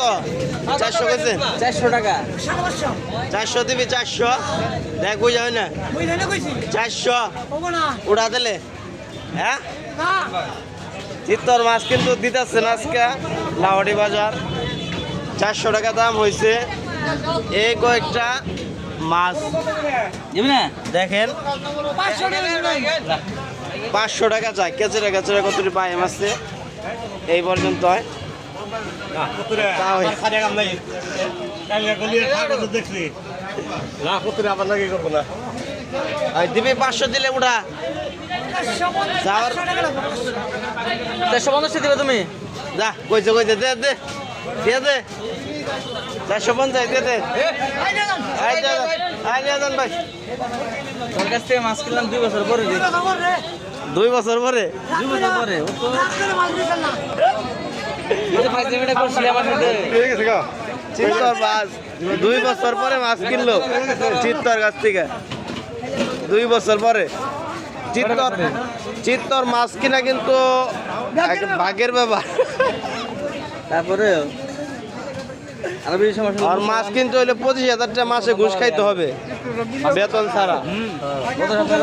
কত 400 কইছেন 400 টাকা 400 দিবি 400 দেখ বুঝা হয় না 400 উড়া দিলে হ্যাঁ চিত্তর মাছ কিন্তু দিতেছে না আজকে লাহড়ি বাজার 400 টাকা দাম হয়েছে এই কয়েকটা মাছ দিবি না দেখেন 500 টাকা চাই কেচেরা কেচেরা কতটি পাই মাছে এই পর্যন্ত হয় দিবি 500 দিলে উঠা 450 দিবে তুমি যা কইছে কইছে দে দে দিয়ে দে 450 দিয়ে দে আই যান ভাই তোর কাছ থেকে মাছ কিনলাম 2 বছর পরে 2 বছর পরে 2 বছর পরে ও তো ফাইজেমিটা করছিলি আমার সাথে চিত্তর মাছ 2 বছর পরে মাছ কিনলো চিত্তর কাছ থেকে 2 বছর পরে চিত্তর মাছ কিনা কিন্তু ভাগের ব্যাপার তারপরে আরো বেশি সমস্যা আর মাছ কিনতে হলে 25,000 টাকা মাসে ঘুষ খাইতে হবে বেতন ছাড়া